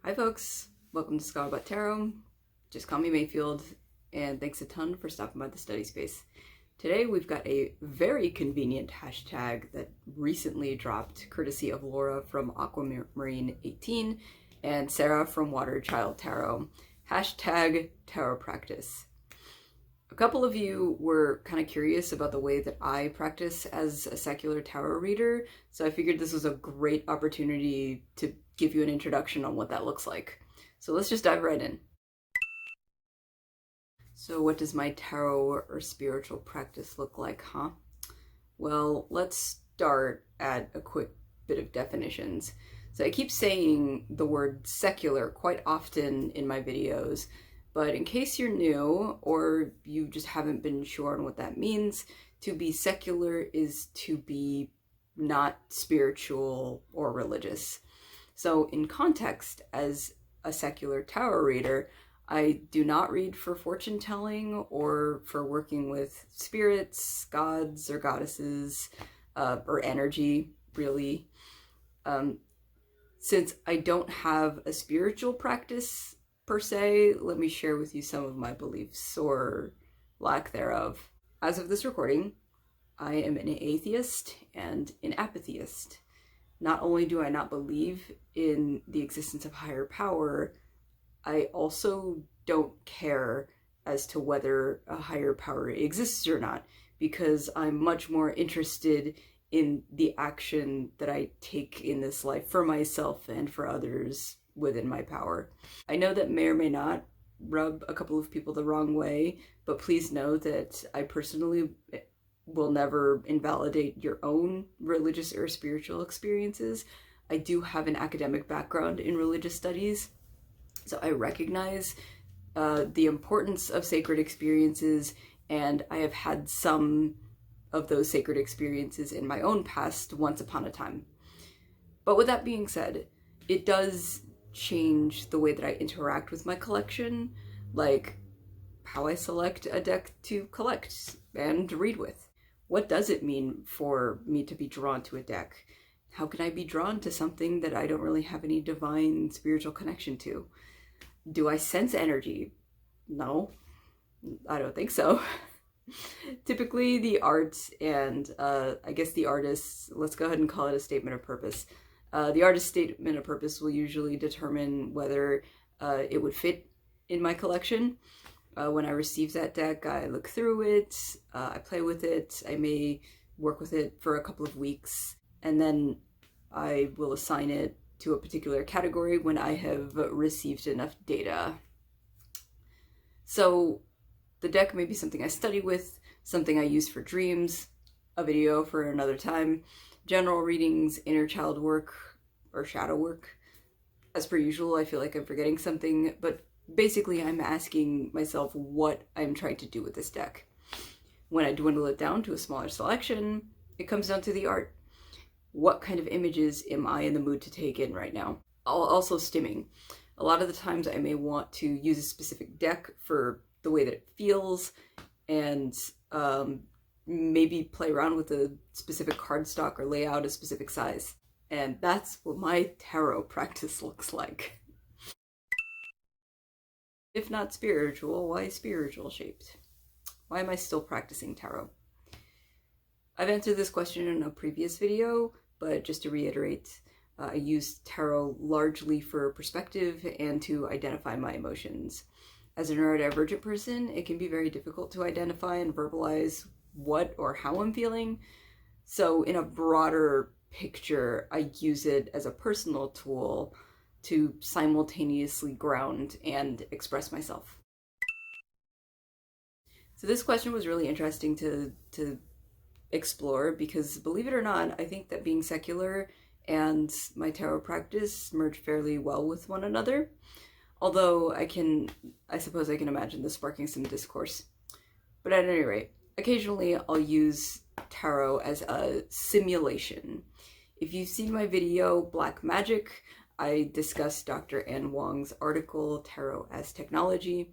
Hi folks, welcome to Scholar About Tarot. Just call me Mayfield, and thanks a ton for stopping by the study space. Today we've got a very convenient hashtag that recently dropped courtesy of Laura from Aquamarine 18 and Sarah from Water Child Tarot. Hashtag tarot practice. A couple of you were kind of curious about the way that I practice as a secular tarot reader, so I figured this was a great opportunity to give you an introduction on what that looks like. So let's just dive right in. So what does my tarot or spiritual practice look like, huh? Well, let's start at a quick bit of definitions. So I keep saying the word secular quite often in my videos, but in case you're new or you just haven't been sure on what that means, to be secular is to be not spiritual or religious. So in context, as a secular tarot reader, I do not read for fortune telling or for working with spirits, gods or goddesses, or energy, really. Since I don't have a spiritual practice per se, let me share with you some of my beliefs or lack thereof. As of this recording, I am an atheist and an apatheist. Not only do I not believe in the existence of higher power, I also don't care as to whether a higher power exists or not, because I'm much more interested in the action that I take in this life for myself and for others within my power. I know that may or may not rub a couple of people the wrong way, but please know that I personally will never invalidate your own religious or spiritual experiences. I do have an academic background in religious studies, so I recognize the importance of sacred experiences, and I have had some of those sacred experiences in my own past once upon a time. But with that being said, it does change the way that I interact with my collection, like how I select a deck to collect and read with. What does it mean for me to be drawn to a deck? How can I be drawn to something that I don't really have any divine spiritual connection to? Do I sense energy? No, I don't think so. Typically the art and I guess the artist, let's go ahead and call it a statement of purpose. The artist's statement of purpose will usually determine whether it would fit in my collection. When I receive that deck, I look through it, I play with it, I may work with it for a couple of weeks, and then I will assign it to a particular category when I have received enough data. So the deck may be something I study with, something I use for dreams, a video for another time, general readings, inner child work, or shadow work. As per usual, I feel like I'm forgetting something, but basically I'm asking myself what I'm trying to do with this deck. When I dwindle it down to a smaller selection, it comes down to the art. What kind of images am I in the mood to take in right now? Also stimming. A lot of the times I may want to use a specific deck for the way that it feels, and maybe play around with a specific cardstock or layout a specific size. And that's what my tarot practice looks like. If not spiritual, why spiritual shaped? Why am I still practicing tarot? I've answered this question in a previous video, but just to reiterate, I use tarot largely for perspective and to identify my emotions. As a neurodivergent person, it can be very difficult to identify and verbalize what or how I'm feeling. So in a broader picture, I use it as a personal tool to simultaneously ground and express myself. So this question was really interesting to explore because, believe it or not, I think that being secular and my tarot practice merge fairly well with one another. Although I suppose I can imagine this sparking some discourse. But at any rate, occasionally I'll use tarot as a simulation. If you've seen my video, Black Magic, I discussed Dr. Anne Wong's article, Tarot as Technology,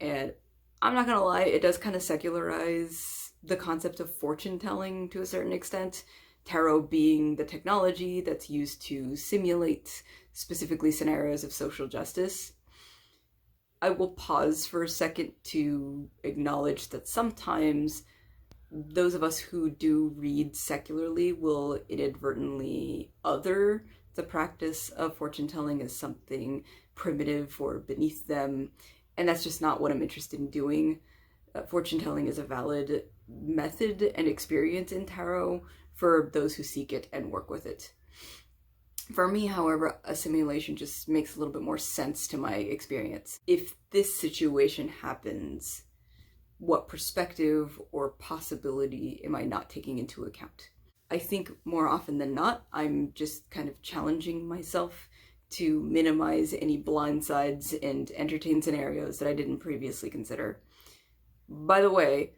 and I'm not gonna lie, it does kind of secularize the concept of fortune telling to a certain extent, tarot being the technology that's used to simulate specifically scenarios of social justice. I will pause for a second to acknowledge that sometimes those of us who do read secularly will inadvertently other the practice of fortune telling as something primitive or beneath them, and that's just not what I'm interested in doing. Fortune telling is a valid method and experience in tarot for those who seek it and work with it. For me, however, a simulation just makes a little bit more sense to my experience. If this situation happens, what perspective or possibility am I not taking into account? I think more often than not, I'm just kind of challenging myself to minimize any blind sides and entertain scenarios that I didn't previously consider. By the way,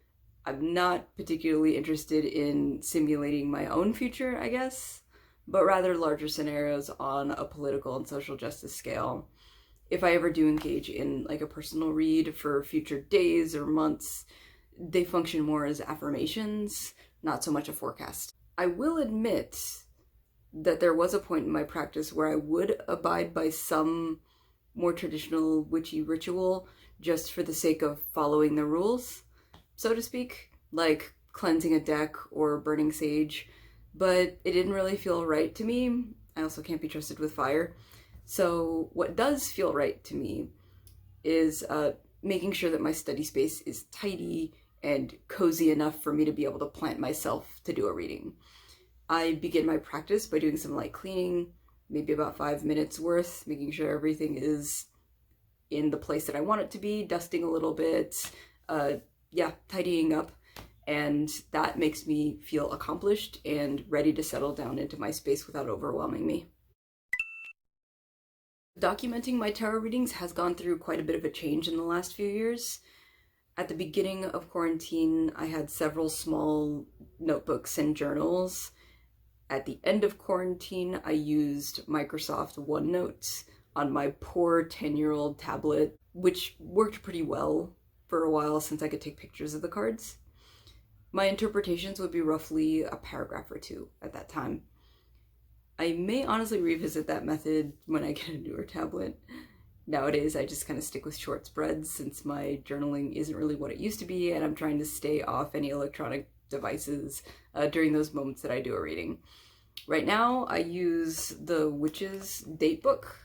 I'm not particularly interested in simulating my own future, I guess, but rather larger scenarios on a political and social justice scale. If I ever do engage in like a personal read for future days or months, they function more as affirmations, not so much a forecast. I will admit that there was a point in my practice where I would abide by some more traditional witchy ritual just for the sake of following the rules, so to speak, like cleansing a deck or burning sage, but it didn't really feel right to me. I also can't be trusted with fire. So what does feel right to me is making sure that my study space is tidy and cozy enough for me to be able to plant myself to do a reading. I begin my practice by doing some light cleaning, maybe about 5 minutes worth, making sure everything is in the place that I want it to be, dusting a little bit, tidying up, and that makes me feel accomplished and ready to settle down into my space without overwhelming me. Documenting my tarot readings has gone through quite a bit of a change in the last few years. At the beginning of quarantine, I had several small notebooks and journals. At the end of quarantine, I used Microsoft OneNote on my poor 10-year-old tablet, which worked pretty well for a while since I could take pictures of the cards. My interpretations would be roughly a paragraph or two at that time. I may honestly revisit that method when I get a newer tablet. Nowadays, I just kind of stick with short spreads since my journaling isn't really what it used to be, and I'm trying to stay off any electronic devices during those moments that I do a reading. Right now, I use the Witch's Date Book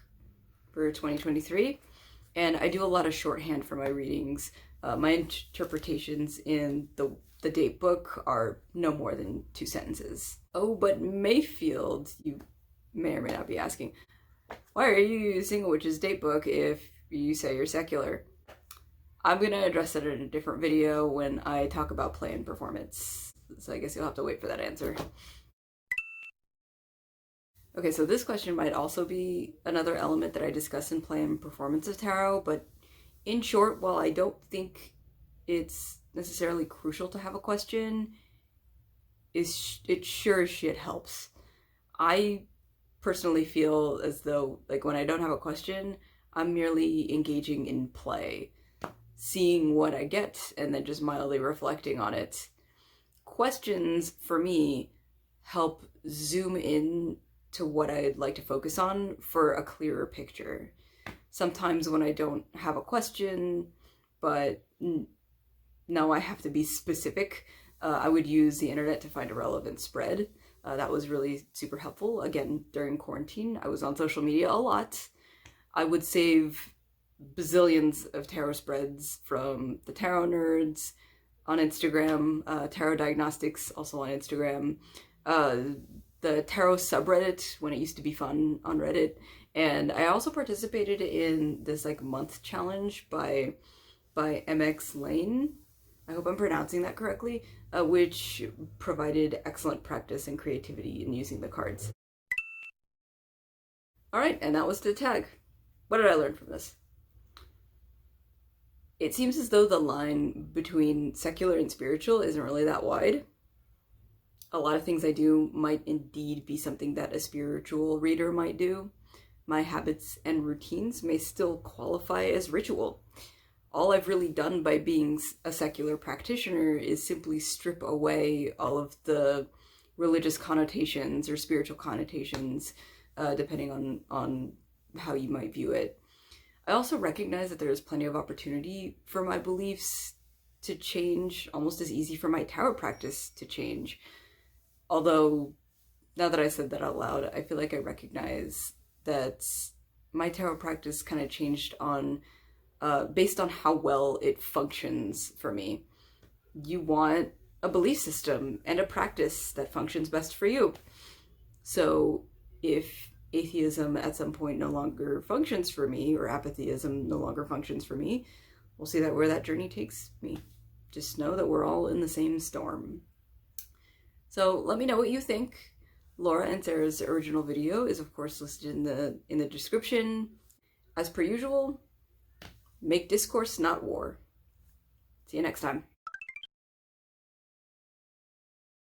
for 2023, and I do a lot of shorthand for my readings. My interpretations in the date book are no more than 2 sentences. Oh, but Mayfield, you may or may not be asking, why are you using a witch's date book if you say you're secular? I'm going to address that in a different video when I talk about play and performance, so I guess you'll have to wait for that answer. Okay, so this question might also be another element that I discuss in play and performance of tarot, but in short, while I don't think it's necessarily crucial to have a question, it sure as shit helps. I personally feel as though, like, when I don't have a question, I'm merely engaging in play, seeing what I get, and then just mildly reflecting on it. Questions, for me, help zoom in to what I'd like to focus on for a clearer picture. Sometimes when I don't have a question, but no, I have to be specific, I would use the internet to find a relevant spread. That was really super helpful. Again, during quarantine, I was on social media a lot. I would save bazillions of tarot spreads from the Tarot Nerds on Instagram, Tarot Diagnostics also on Instagram, the Tarot subreddit when it used to be fun on Reddit, and I also participated in this like month challenge by MX Lane. I hope I'm pronouncing that correctly, which provided excellent practice and creativity in using the cards. Alright, and that was the tag. What did I learn from this? It seems as though the line between secular and spiritual isn't really that wide. A lot of things I do might indeed be something that a spiritual reader might do. My habits and routines may still qualify as ritual. All I've really done by being a secular practitioner is simply strip away all of the religious connotations or spiritual connotations, depending on how you might view it. I also recognize that there is plenty of opportunity for my beliefs to change, almost as easy for my tarot practice to change. Although, now that I said that out loud, I feel like I recognize that my tarot practice kind of changed on based on how well it functions for me. You want a belief system and a practice that functions best for you. So if atheism at some point no longer functions for me, or apatheism no longer functions for me, we'll see that where that journey takes me. Just know that we're all in the same storm. So let me know what you think. Laura and Sarah's original video is of course listed in the description. As per usual, make discourse, not war. See you next time.